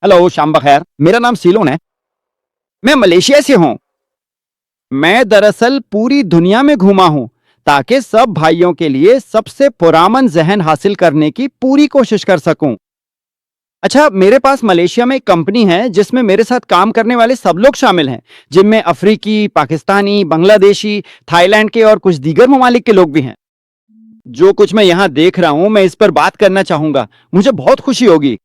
Hello, शाम बखैर। मेरा नाम सीलोन है। मैं मलेशिया से हूं। मैं दरअसल पूरी दुनिया में घूमा हूं ताकि सब भाइयों के लिए सबसे पुरअमन जहन हासिल करने की पूरी कोशिश कर सकूं। अच्छा, मेरे पास मलेशिया में एक कंपनी है जिसमें मेरे साथ काम करने वाले सब लोग शामिल हैं, जिनमें अफ्रीकी, पाकिस्तानी, बांग्लादेशी, थाईलैंड के और कुछ दीगर ममालिक के लोग भी हैं। जो कुछ मैं यहाँ देख रहा हूँ, मैं इस पर बात करना चाहूंगा। मुझे बहुत खुशी होगी।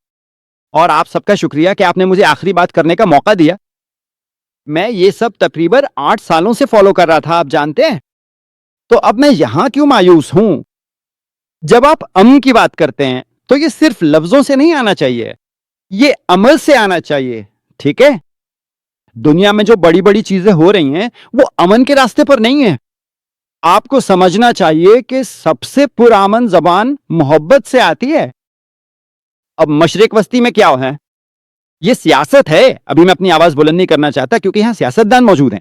और आप सबका शुक्रिया कि आपने मुझे आखिरी बात करने का मौका दिया। मैं ये सब तकरीबन 8 सालों से फॉलो कर रहा था, आप जानते हैं। तो अब मैं यहां क्यों मायूस हूं? जब आप अमन की बात करते हैं तो ये सिर्फ लफ्जों से नहीं आना चाहिए, ये अमल से आना चाहिए। ठीक है? दुनिया में जो बड़ी बड़ी चीजें हो रही हैं वो अमन के रास्ते पर नहीं है। आपको समझना चाहिए कि सबसे पुरअमन जबान मोहब्बत से आती है। अब मशरिक वस्ती में क्या है? ये सियासत है। अभी मैं अपनी आवाज बुलंद नहीं करना चाहता क्योंकि यहां सियासतदान मौजूद हैं।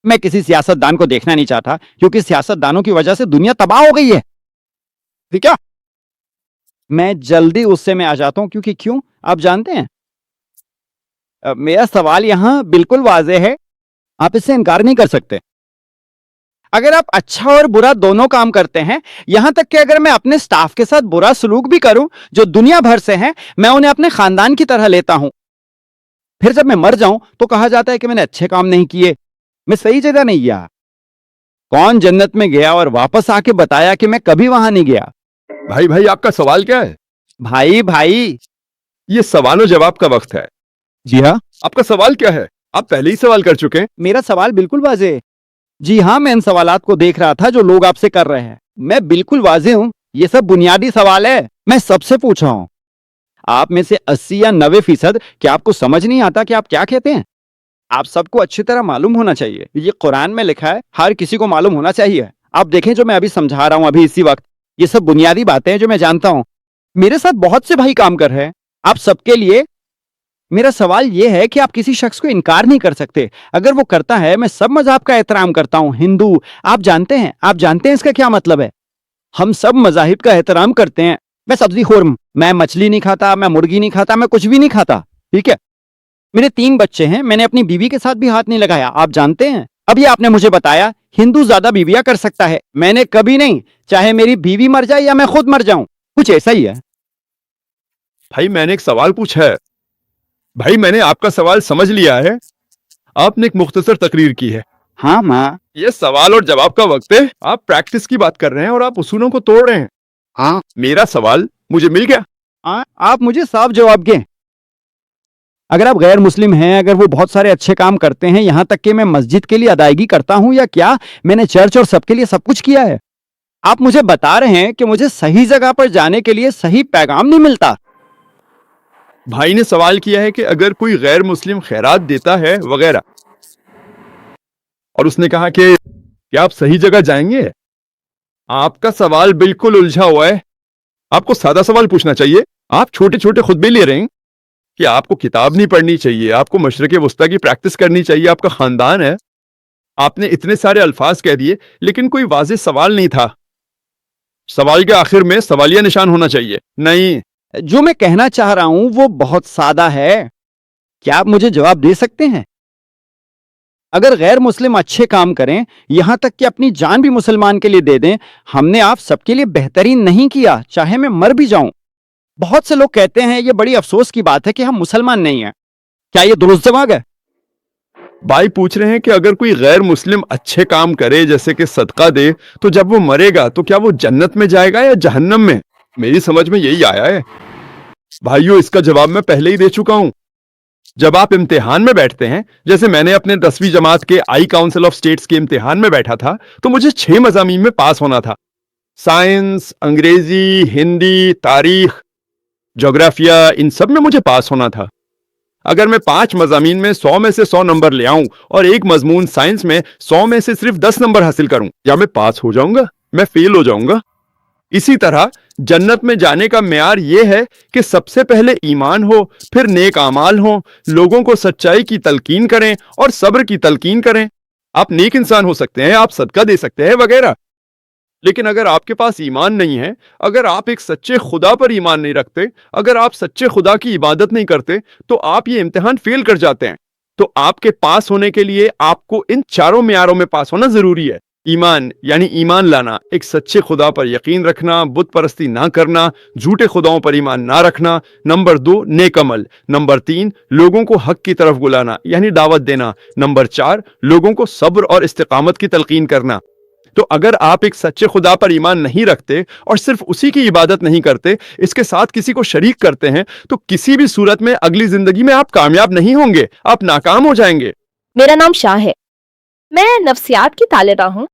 मैं किसी सियासतदान को देखना नहीं चाहता क्योंकि सियासतदानों की वजह से दुनिया तबाह हो गई है। ठीक है? मैं जल्दी उससे में आ जाता हूं क्योंकि क्यों, आप जानते हैं। मेरा सवाल यहां बिल्कुल वाज़ेह है, आप इससे इनकार नहीं कर सकते। अगर आप अच्छा और बुरा दोनों काम करते हैं, यहां तक कि अगर मैं अपने स्टाफ के साथ बुरा सलूक भी करूं जो दुनिया भर से हैं, मैं उन्हें अपने खानदान की तरह लेता हूं। फिर जब मैं मर जाऊं तो कहा जाता है कि मैंने अच्छे काम नहीं किए, मैं सही जगह नहीं गया। कौन जन्नत में गया और वापस आके बताया कि मैं कभी वहां नहीं गया? भाई भाई, आपका सवाल क्या है? भाई भाई। ये सवाल जवाब का वक्त है। जी हाँ। आपका सवाल क्या है? आप पहले ही सवाल कर चुके हैं। मेरा सवाल बिल्कुल वाज़ेह है। जी हाँ, मैं इन सवालात को देख रहा था जो लोग आपसे कर रहे हैं। मैं बिल्कुल वाज़ेह हूं। ये सब बुनियादी सवाल है। मैं सबसे पूछ रहा हूं। आप में से 80 या 90% क्या आपको समझ नहीं आता कि आप क्या कहते हैं? आप सबको अच्छी तरह मालूम होना चाहिए। ये कुरान में लिखा है, हर किसी को मालूम होना चाहिए। आप देखें जो मैं अभी समझा रहा हूं, अभी इसी वक्त। ये सब बुनियादी बातें हैं जो मैं जानता हूं। मेरे साथ बहुत से भाई काम कर रहे हैं। आप सबके लिए मेरा सवाल यह है कि आप किसी शख्स को इनकार नहीं कर सकते। अगर वो करता है, मैं सब मजहब का एहतराम करता हूं, हिंदू। आप जानते हैं इसका क्या मतलब है? हम सब मजाहिब का एहतराम करते हैं। मैं सब्जी खोर हूं। मैं मछली नहीं खाता, मैं मुर्गी नहीं खाता, मैं कुछ भी नहीं खाता। ठीक है? मेरे 3 बच्चे हैं। मैंने अपनी बीवी के साथ भी हाथ नहीं लगाया, आप जानते हैं। अभी आपने मुझे बताया हिंदू ज्यादा बीवियां कर सकता है। मैंने कभी नहीं, चाहे मेरी बीवी मर जाए या मैं खुद मर जाऊं, कुछ ऐसा ही है। भाई, मैंने एक सवाल पूछा है। भाई, मैंने आपका सवाल समझ लिया है। आपने एक मुख्तसर तकरीर की है। हाँ माँ। ये सवाल और जवाब का वक्त है। आप प्रैक्टिस की बात कर रहे हैं और आप उसूलों को तोड़ रहे हैं। हाँ। मेरा सवाल मुझे मिल गया। आप मुझे साफ जवाब दें। अगर आप गैर मुस्लिम हैं, अगर वो बहुत सारे अच्छे काम करते हैं, यहां तक कि मैं मस्जिद के लिए अदायगी करता हूं, या क्या मैंने चर्च और सबके लिए सब कुछ किया है? आप मुझे बता रहे हैं कि मुझे सही जगह पर जाने के लिए सही पैगाम नहीं मिलता। भाई ने सवाल किया है कि अगर कोई गैर मुस्लिम खैरात देता है वगैरह, और उसने कहा कि क्या आप सही जगह जाएंगे? आपका सवाल बिल्कुल उलझा हुआ है। आपको सादा सवाल पूछना चाहिए। आप छोटे छोटे खुतबे ले रहे हैं कि आपको किताब नहीं पढ़नी चाहिए, आपको मशरिक़े वुस्ता की प्रैक्टिस करनी चाहिए, आपका खानदान है। आपने इतने सारे अल्फाज कह दिए लेकिन कोई वाज़ेह सवाल नहीं था। सवाल के आखिर में सवालिया निशान होना चाहिए। नहीं, जो मैं कहना चाह रहा हूं वो बहुत सादा है। क्या आप मुझे जवाब दे सकते हैं? अगर गैर मुस्लिम अच्छे काम करें, यहां तक कि अपनी जान भी मुसलमान के लिए दे दें, हमने आप सबके लिए बेहतरीन नहीं किया, चाहे मैं मर भी जाऊं। बहुत से लोग कहते हैं ये बड़ी अफसोस की बात है कि हम मुसलमान नहीं हैं। क्या ये दुरुस्त जवाब है? भाई पूछ रहे हैं कि अगर कोई गैर मुस्लिम अच्छे काम करे जैसे कि सदका दे, तो जब वो मरेगा तो क्या वो जन्नत में जाएगा या जहन्नम में? मेरी समझ में यही आया है। भाइयों, इसका जवाब मैं पहले ही दे चुका हूं। जब आप इम्तिहान में बैठते हैं, जैसे मैंने अपने 10वीं जमात के आई काउंसिल ऑफ स्टेट्स के इम्तिहान में बैठा था, तो मुझे 6 मज़ामीन में पास होना था। साइंस, अंग्रेजी, हिंदी, तारीख, जोग्राफिया, इन सब में मुझे पास होना था। अगर मैं 5 मज़ामीन में 100 में से 100 नंबर ले आऊं और एक मजमून साइंस में 100 में से सिर्फ 10 नंबर हासिल करूं, या मैं पास हो जाऊंगा, मैं फेल हो जाऊंगा। इसी तरह जन्नत में जाने का मेयार यह है कि सबसे पहले ईमान हो, फिर नेक आमाल हो, लोगों को सच्चाई की तलकीन करें और सब्र की तलकीन करें। आप नेक इंसान हो सकते हैं, आप सदका दे सकते हैं वगैरह, لیکن اگر آپ کے پاس ایمان نہیں ہے، اگر آپ ایک سچے خدا پر ایمان نہیں رکھتے، اگر آپ سچے خدا کی عبادت نہیں کرتے، تو آپ یہ امتحان فیل کر جاتے ہیں۔ تو آپ کے پاس ہونے کے لیے آپ کو ان چاروں معیاروں میں پاس ہونا ضروری ہے۔ ایمان یعنی ایمان لانا، ایک سچے خدا پر یقین رکھنا، بت پرستی نہ کرنا، جھوٹے خداؤں پر ایمان نہ رکھنا۔ نمبر 2، نیک عمل۔ نمبر 3، لوگوں کو حق کی طرف بلانا یعنی دعوت دینا۔ نمبر 4، لوگوں کو صبر اور استقامت کی تلقین کرنا۔ تو اگر آپ ایک سچے خدا پر ایمان نہیں رکھتے اور صرف اسی کی عبادت نہیں کرتے، اس کے ساتھ کسی کو شریک کرتے ہیں، تو کسی بھی صورت میں اگلی زندگی میں آپ کامیاب نہیں ہوں گے، آپ ناکام ہو جائیں گے۔ میرا نام شاہ ہے، میں نفسیات کی طالبہ ہوں،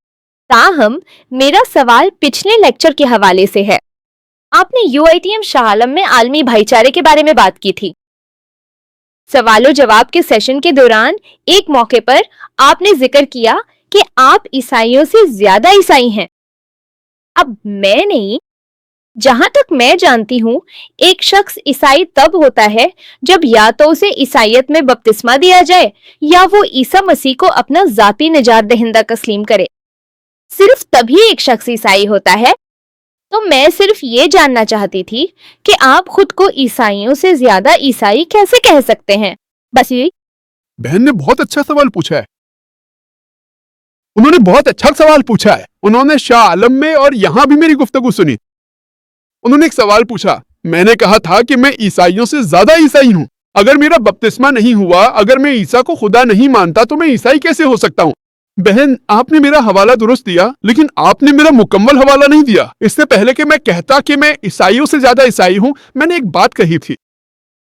تاہم میرا سوال پچھلے لیکچر کے حوالے سے ہے۔ آپ نے UITM شاہ عالم میں عالمی بھائی چارے کے بارے میں بات کی تھی۔ سوال و جواب کے سیشن کے دوران ایک موقع پر آپ نے ذکر کیا کہ آپ عیسائیوں سے زیادہ عیسائی ہیں۔ اب میں نہیں، جہاں تک میں جانتی ہوں، ایک شخص عیسائی تب ہوتا ہے جب یا تو اسے عیسائیت میں بپتسمہ دیا جائے یا وہ عیسیٰ مسیح کو اپنا ذاتی نجات دہندہ تسلیم کرے۔ صرف تبھی ایک شخص عیسائی ہوتا ہے۔ تو میں صرف یہ جاننا چاہتی تھی کہ آپ خود کو عیسائیوں سے زیادہ عیسائی کیسے کہہ سکتے ہیں؟ بس یہی۔ بہن نے بہت اچھا سوال پوچھا ہے۔ انہوں نے بہت اچھا سوال پوچھا ہے۔ انہوں نے شاہ عالم میں اور یہاں بھی میری گفتگو سنی۔ انہوں نے ایک سوال پوچھا، میں نے کہا تھا کہ میں عیسائیوں سے زیادہ عیسائی ہوں۔ اگر میرا بپتسمہ نہیں ہوا، اگر میں عیسیٰ کو خدا نہیں مانتا تو میں عیسائی کیسے ہو سکتا ہوں؟ بہن، آپ نے میرا حوالہ درست دیا، لیکن آپ نے میرا مکمل حوالہ نہیں دیا۔ اس سے پہلے کہ میں کہتا کہ میں عیسائیوں سے زیادہ عیسائی ہوں، میں نے ایک بات کہی تھی۔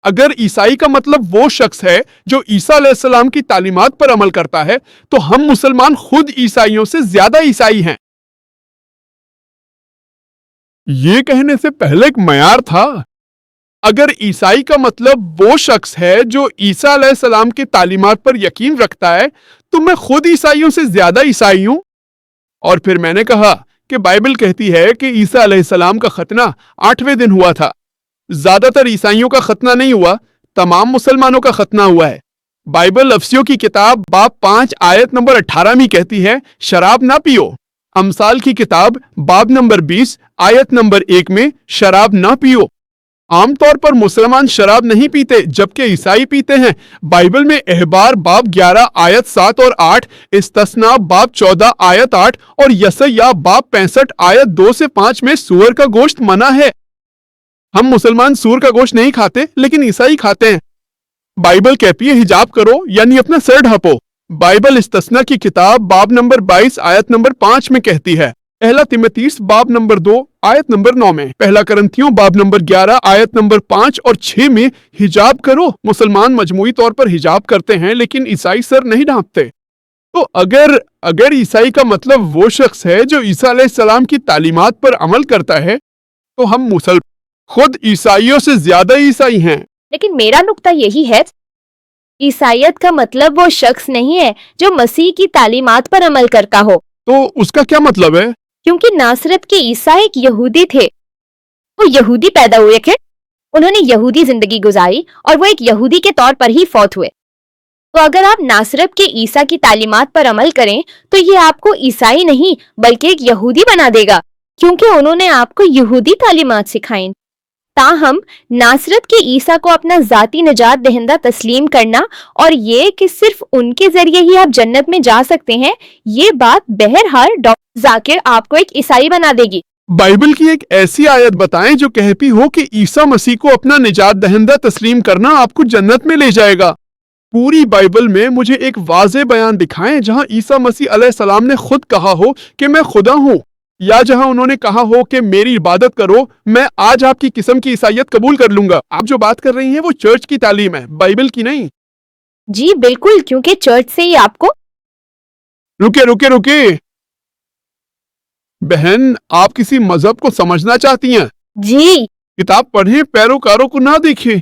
اگر عیسائی کا مطلب وہ شخص ہے جو عیسیٰ علیہ السلام کی تعلیمات پر عمل کرتا ہے، تو ہم مسلمان خود عیسائیوں سے زیادہ عیسائی ہیں۔ یہ کہنے سے پہلے ایک معیار تھا۔ اگر عیسائی کا مطلب وہ شخص ہے جو عیسیٰ علیہ السلام کی تعلیمات پر یقین رکھتا ہے، تو میں خود عیسائیوں سے زیادہ عیسائی ہوں۔ اور پھر میں نے کہا کہ بائبل کہتی ہے کہ عیسیٰ علیہ السلام کا ختنہ 8ویں دن ہوا تھا۔ زیادہ تر عیسائیوں کا ختنہ نہیں ہوا، تمام مسلمانوں کا ختنہ ہوا ہے۔ بائبل افسیوں کی کتاب باب 5 آیت نمبر 18 میں کہتی ہے، شراب نہ پیو۔ امثال کی کتاب باب نمبر 20 آیت نمبر 1 میں شراب نہ پیو۔ عام طور پر مسلمان شراب نہیں پیتے جبکہ عیسائی پیتے ہیں۔ بائبل میں احبار باب 11 آیت 7 اور 8، استثناء باب 14 آیت 8 اور یسیہ باب 65 آیت 2 سے 5 میں سور کا گوشت منع ہے۔ ہم مسلمان سور کا گوشت نہیں کھاتے، لیکن عیسائی کھاتے ہیں۔ بائبل کہتی ہے حجاب کرو یعنی اپنا سر ڈھانپو۔ بائبل استثناء کی کتاب باب نمبر 22 آیت نمبر 5 میں کہتی ہے۔ پہلا تیموتھیوس باب نمبر 2 آیت نمبر 9 میں، پہلا کرنتھیوں باب نمبر 11 آیت نمبر 5 اور 6 میں حجاب کرو۔ مسلمان مجموعی طور پر حجاب کرتے ہیں لیکن عیسائی سر نہیں ڈھانپتے۔ تو اگر عیسائی کا مطلب وہ شخص ہے جو عیسیٰ علیہ السلام کی تعلیمات پر عمل کرتا ہے، تو ہم مسلمان خود عیسائیوں سے زیادہ عیسائی ہیں۔ لیکن میرا نقطہ یہی ہے، عیسائیت کا مطلب وہ شخص نہیں ہے جو مسیح کی تعلیمات پر عمل کرتا ہو۔ تو اس کا کیا مطلب ہے؟ کیونکہ ناصرت کے عیسائی ایک یہودی تھے، وہ یہودی پیدا ہوئے تھے، انہوں نے یہودی زندگی گزاری اور وہ ایک یہودی کے طور پر ہی فوت ہوئے۔ تو اگر آپ ناصرت کے عیسیٰ کی تعلیمات پر عمل کریں تو یہ آپ کو عیسائی نہیں بلکہ ایک یہودی بنا دے گا، کیونکہ انہوں نے آپ کو یہودی تعلیمات سکھائیں۔ تاہم ناصرت کے عیسیٰ کو اپنا ذاتی نجات دہندہ تسلیم کرنا اور یہ کہ صرف ان کے ذریعے ہی آپ جنت میں جا سکتے ہیں، یہ بات بہرحال ڈاکٹر ذاکر آپ کو ایک عیسائی بنا دے گی۔ بائبل کی ایک ایسی آیت بتائیں جو کہتی ہو کہ عیسیٰ مسیح کو اپنا نجات دہندہ تسلیم کرنا آپ کو جنت میں لے جائے گا۔ پوری بائبل میں مجھے ایک واضح بیان دکھائیں جہاں عیسیٰ مسیح علیہ السلام نے خود کہا ہو کہ میں خدا ہوں، یا جہاں انہوں نے کہا ہو کہ میری عبادت کرو، میں آج آپ کی قسم کی عیسائیت قبول کر لوں گا۔ آپ جو بات کر رہی ہیں وہ چرچ کی تعلیم ہے، بائبل کی نہیں۔ جی بالکل، کیونکہ چرچ سے ہی آپ کو رکے بہن، آپ کسی مذہب کو سمجھنا چاہتی ہیں؟ جی کتاب پڑھیں، پیروکاروں کو نہ دیکھیں۔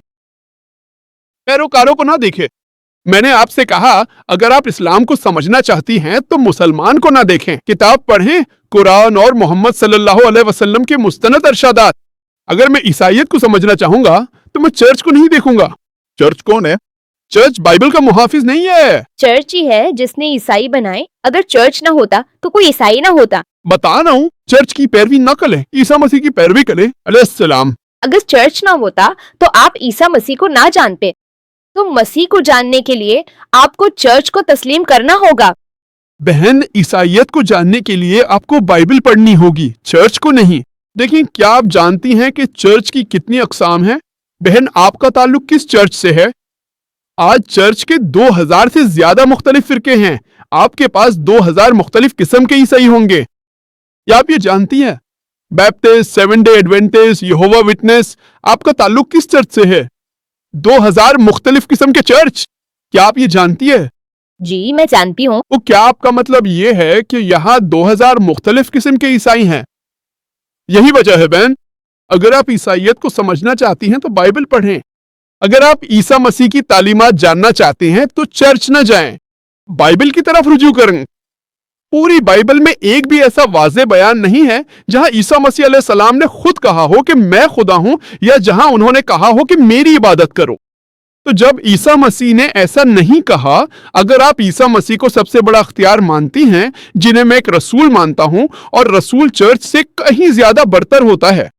میں نے آپ سے کہا اگر آپ اسلام کو سمجھنا چاہتی ہیں تو مسلمان کو نہ دیکھیں، کتاب پڑھیں، قرآن اور محمد صلی اللہ علیہ وسلم کے مستند ارشادات۔ اگر میں عیسائیت کو سمجھنا چاہوں گا تو میں چرچ کو نہیں دیکھوں گا۔ چرچ کون ہے؟ چرچ بائبل کا محافظ نہیں ہے۔ چرچ ہی ہے جس نے عیسائی بنائے۔ اگر چرچ نہ ہوتا تو کوئی عیسائی نہ ہوتا۔ बता रहा हूँ, चर्च की पैरवी न करें, ईसा मसीह की पैरवी करें अलैहिस्सलाम। अगर चर्च ना होता तो आप ईसा मसीह को ना जानते, तो मसीह को जानने के लिए आपको चर्च को तस्लीम करना होगा। बहन, ईसाइयत को जानने के लिए आपको बाइबल पढ़नी होगी, चर्च को नहीं। देखिए, क्या आप जानती हैं कि चर्च की कितनी अकसाम हैं? बहन, आपका ताल्लुक किस चर्च से है? आज चर्च के 2000 से ज्यादा मुख्तलिफ फिरके हैं। आपके पास 2000 मुख्तलिफ किस्म के ईसाई होंगे। क्या आप ये जानती हैं? बैप्टिस्ट, सेवन डे एडवेंटिस्ट, यहोवा विटनेस, आपका ताल्लुक किस चर्च से है? 2000 मुख्तलिफ किस्म के चर्च। क्या आप ये जानती है? जी मैं जानती हूँ। तो क्या आपका मतलब ये है कि यहाँ 2000 मुख्तलिफ किस्म के ईसाई हैं? यही वजह है बहन, अगर आप ईसाइयत को समझना चाहती हैं तो बाइबल पढ़ें। अगर आप ईसा मसीह की तालीमात जानना चाहते हैं तो चर्च न जाएं, बाइबल की तरफ रुजू करें। पूरी बाइबल में एक भी ऐसा वाज़े बयान नहीं है जहां ईसा मसीह अलैहिस्सलाम ने खुद कहा हो कि मैं खुदा हूं, या जहां उन्होंने कहा हो कि मेरी इबादत करो। तो जब ईसा मसीह ने ऐसा नहीं कहा, अगर आप ईसा मसीह को सबसे बड़ा अख्तियार मानती हैं, जिन्हें मैं एक रसूल मानता हूं, और रसूल चर्च से कहीं ज्यादा बरतर होता है।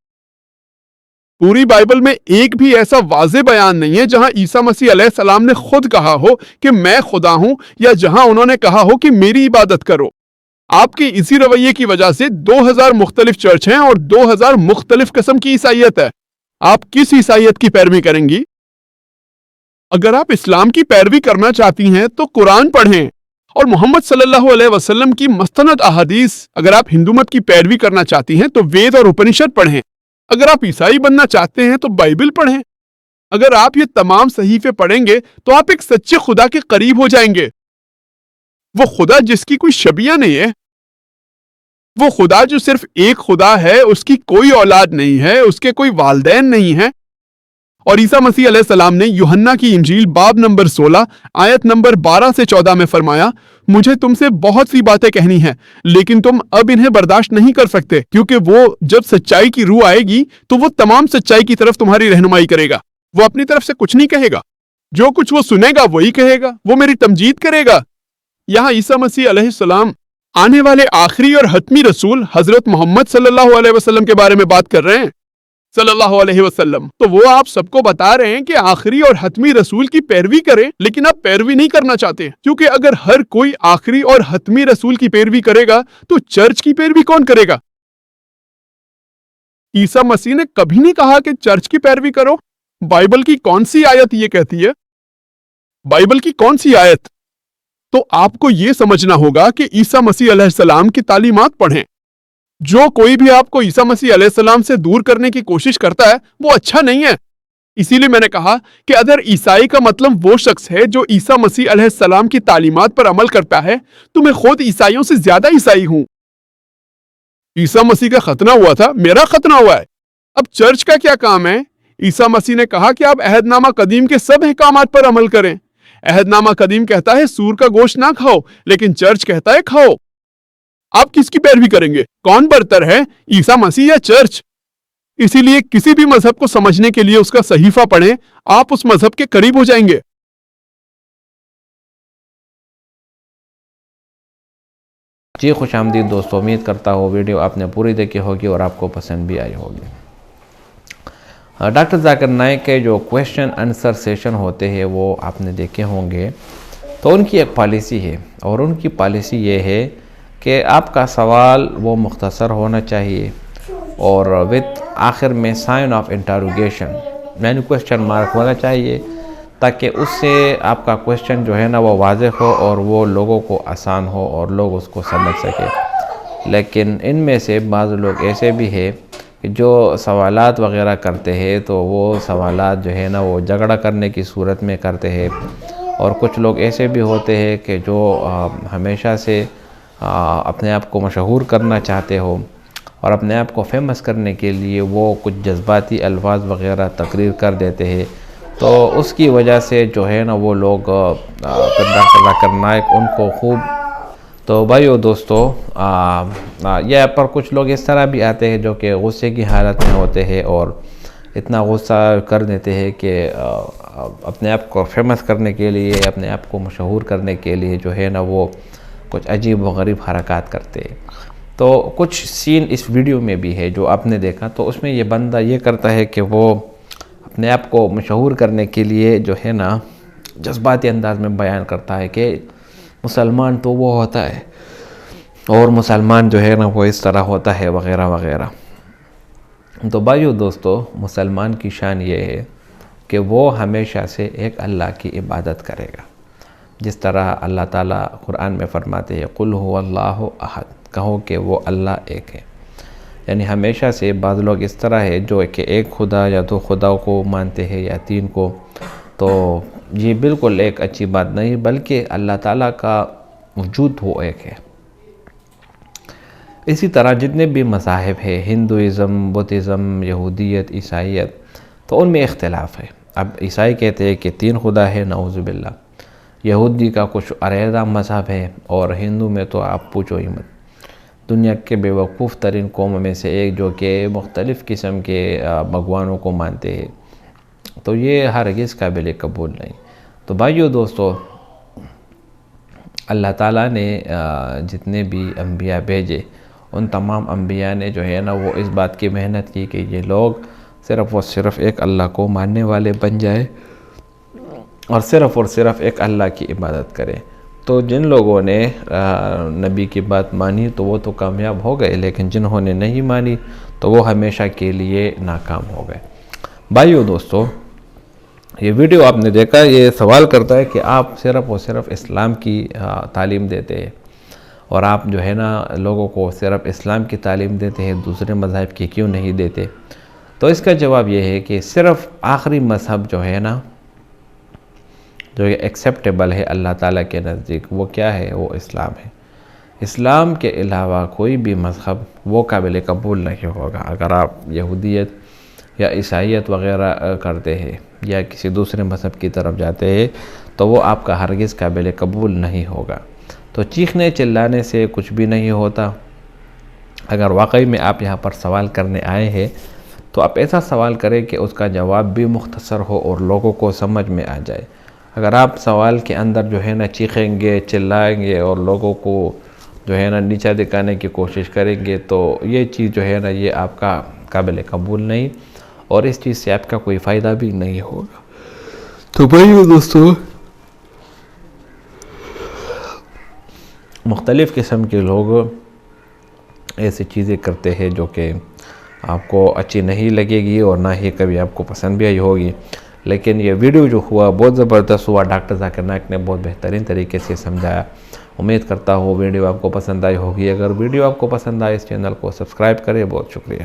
पूरी बाइबल में एक भी ऐसा वाज़े बयान नहीं है जहां ईसा मसीह अलैहिस्सलाम ने खुद कहा हो कि मैं खुदा हूं, या जहां उन्होंने कहा हो कि मेरी इबादत करो। आपके इसी रवैये की वजह से 2000 मुख्तलिफ चर्च हैं और 2000 मुख्तलिफ किस्म की ईसाइयत है। आप किस ईसाइयत की पैरवी करेंगी? अगर आप इस्लाम की पैरवी करना चाहती हैं तो कुरान पढ़ें और मोहम्मद सल्लल्लाहु अलैहि वसल्लम की मस्तनद अहादीस। अगर आप हिंदू मत की पैरवी करना चाहती हैं तो वेद और उपनिषद पढ़ें। अगर आप ईसाई बनना चाहते हैं तो बाइबल पढ़ें। अगर आप ये तमाम सहीफे पढ़ेंगे तो आप एक सच्चे खुदा के करीब हो जाएंगे। वो खुदा जिसकी कोई शबिया नहीं है, वो खुदा जो सिर्फ एक खुदा है, उसकी कोई औलाद नहीं है, उसके कोई वालदैन नहीं है। और ईसा मसीह अलैहिस्सलाम ने यूहन्ना की इंजील बाब नंबर 16 आयत नंबर 12 से 14 में फरमाया, मुझे तुमसे बहुत सी बातें कहनी हैं, लेकिन तुम अब इन्हें बर्दाश्त नहीं कर सकते, क्योंकि वो जब सच्चाई की रूह आएगी तो वो तमाम सच्चाई की तरफ तुम्हारी रहनुमाई करेगा। वो अपनी तरफ से कुछ नहीं कहेगा, जो कुछ वो सुनेगा वही कहेगा, वो मेरी तमजीद करेगा। यहाँ ईसा मसीह अलैहिस्सलाम आने वाले आखिरी और हतमी रसूल हजरत मोहम्मद सल्लल्लाहु अलैहि वसल्लम के बारे में बात कर रहे हैं। सल्लल्लाहु अलैहि वसल्लम, तो वो आप सबको बता रहे हैं कि आखिरी और हतमी रसूल की पैरवी करें, लेकिन आप पैरवी नहीं करना चाहते, क्योंकि अगर हर कोई आखिरी और हतमी रसूल की पैरवी करेगा तो चर्च की पैरवी कौन करेगा? ईसा मसीह ने कभी नहीं कहा कि चर्च की पैरवी करो। बाइबल की कौन सी आयत ये कहती है? बाइबल की कौन सी आयत? तो आपको ये समझना होगा कि ईसा मसीह अलैहिस्सलाम की तालीमात पढ़ें। जो कोई भी आपको ईसा मसीह अलैहिस्सलाम से दूर करने की कोशिश करता है वो अच्छा नहीं है। इसीलिए मैंने कहा कि अगर ईसाई का मतलब वो शख्स है जो ईसा मसीह अलैहिस्सलाम की तालीमात पर अमल करता है, तो मैं खुद ईसाइयों से ज्यादा ईसाई हूं। ईसा मसीह का खतना हुआ था, मेरा खतना हुआ है। अब चर्च का क्या काम है? ईसा मसीह ने कहा कि आप अहदनामा कदीम के सब अहकामात पर अमल करें। अहदनामा कदीम कहता है सूर का गोश्त ना खाओ, लेकिन चर्च कहता है खाओ। आप किसकी पैरवी करेंगे? कौन बरतर है, ईसा मसीह या चर्च? इसीलिए किसी भी मजहब को समझने के लिए उसका सहीफा पढ़ें, आप उस मजहब के करीब हो जाएंगे। जी खुशामदीद दोस्तों, उम्मीद करता हूँ वीडियो आपने पूरी देखी होगी और आपको पसंद भी आई होगी। डॉक्टर जाकिर नाइक के जो क्वेश्चन आंसर सेशन होते हैं वो आपने देखे होंगे। तो उनकी एक पॉलिसी है, और उनकी पॉलिसी ये है कि आपका सवाल वो मुख्तसर होना चाहिए और विद आखिर में साइन ऑफ इंटरोगेशन यानी क्वेश्चन मार्क होना चाहिए, ताकि उससे आपका क्वेश्चन जो है ना वो वाज़ेह हो और वो लोगों को आसान हो और लोग उसको समझ सकें। लेकिन इनमें से बाज़ लोग ऐसे भी हैं कि जो सवालात वग़ैरह करते हैं तो वो सवालात जो है ना वो झगड़ा करने की सूरत में करते हैं, और कुछ लोग ऐसे भी होते हैं कि जो हमेशा से अपने आप को मशहूर करना चाहते हो और अपने आप को फेमस करने के लिए वो कुछ जज्बाती अल्फाज वग़ैरह तकरीर कर देते हैं। तो उसकी वजह से जो है ना वो लोग डॉक्टर जाकिर नाइक उनको खूब। तो भाइयों दोस्तों, यहाँ पर कुछ लोग इस तरह भी आते हैं जो कि गुस्से की हालत में होते हैं और इतना गुस्सा कर देते हैं कि अपने आप को फेमस करने के लिए, अपने आप को मशहूर करने के लिए जो है ना वो कुछ अजीब व गरीब हरकत करते हैं। تو کچھ سین اس ویڈیو میں بھی ہے جو آپ نے دیکھا، تو اس میں یہ بندہ یہ کرتا ہے کہ وہ اپنے آپ کو مشہور کرنے کے لیے جو ہے نا جذباتی انداز میں بیان کرتا ہے کہ مسلمان تو وہ ہوتا ہے اور مسلمان جو ہے نا وہ اس طرح ہوتا ہے وغیرہ وغیرہ۔ تو بھائیو دوستو، مسلمان کی شان یہ ہے کہ وہ ہمیشہ سے ایک اللہ کی عبادت کرے گا، جس طرح اللہ تعالیٰ قرآن میں فرماتے ہیں قُلْ هُوَ اللَّهُ أَحَدٌ، کہو کہ وہ اللہ ایک ہے۔ یعنی ہمیشہ سے بعض لوگ اس طرح ہے جو کہ ایک خدا یا دو خدا کو مانتے ہیں یا تین کو، تو یہ بالکل ایک اچھی بات نہیں، بلکہ اللہ تعالیٰ کا وجود وہ ایک ہے۔ اسی طرح جتنے بھی مذاہب ہیں، ہندوازم، بدھزم، یہودیت، عیسائیت، تو ان میں اختلاف ہے۔ اب عیسائی کہتے ہیں کہ تین خدا ہے، نعوذ باللہ۔ یہودی کا کچھ علیحدہ مذہب ہے، اور ہندو میں تو آپ پوچھو ہی مت۔ دنیا کے بے وقوف ترین قوم میں سے ایک جو کہ مختلف قسم کے بھگوانوں کو مانتے ہیں، تو یہ ہرگز قابل قبول نہیں۔ تو بھائیو دوستو، اللہ تعالیٰ نے جتنے بھی انبیاء بھیجے، ان تمام انبیاء نے جو ہے نا وہ اس بات کی محنت کی کہ یہ لوگ صرف اور صرف ایک اللہ کو ماننے والے بن جائے اور صرف ایک اللہ کی عبادت کرے۔ تو جن لوگوں نے نبی کی بات مانی تو وہ تو کامیاب ہو گئے، لیکن جنہوں نے نہیں مانی تو وہ ہمیشہ کے لیے ناکام ہو گئے۔ بھائیو دوستو، یہ ویڈیو آپ نے دیکھا، یہ سوال کرتا ہے کہ آپ صرف اور صرف اسلام کی تعلیم دیتے ہیں، اور آپ جو ہے نا لوگوں کو صرف اسلام کی تعلیم دیتے ہیں، دوسرے مذاہب کی کیوں نہیں دیتے؟ تو اس کا جواب یہ ہے کہ صرف آخری مذہب جو ہے نا جو ایکسیپٹیبل ہے اللہ تعالیٰ کے نزدیک، وہ کیا ہے؟ وہ اسلام ہے۔ اسلام کے علاوہ کوئی بھی مذہب وہ قابل قبول نہیں ہوگا۔ اگر آپ یہودیت یا عیسائیت وغیرہ کرتے ہیں یا کسی دوسرے مذہب کی طرف جاتے ہیں تو وہ آپ کا ہرگز قابل قبول نہیں ہوگا۔ تو چیخنے چلانے سے کچھ بھی نہیں ہوتا۔ اگر واقعی میں آپ یہاں پر سوال کرنے آئے ہیں تو آپ ایسا سوال کریں کہ اس کا جواب بھی مختصر ہو اور لوگوں کو سمجھ میں آ جائے۔ اگر آپ سوال کے اندر جو ہے نا چیخیں گے، چلائیں گے اور لوگوں کو جو ہے نا نیچا دکھانے کی کوشش کریں گے تو یہ چیز جو ہے نا یہ آپ کا قابل قبول نہیں، اور اس چیز سے آپ کا کوئی فائدہ بھی نہیں ہوگا۔ تو بھائیو دوستو، مختلف قسم کے لوگ ایسی چیزیں کرتے ہیں جو کہ آپ کو اچھی نہیں لگے گی اور نہ ہی کبھی آپ کو پسند بھی آئی ہوگی، لیکن یہ ویڈیو جو ہوا بہت زبردست ہوا۔ ڈاکٹر ذاکر نائک نے بہت بہترین طریقے سے سمجھایا۔ امید کرتا ہوں ویڈیو آپ کو پسند آئی ہوگی۔ اگر ویڈیو آپ کو پسند آئے اس چینل کو سبسکرائب کریں۔ بہت شکریہ۔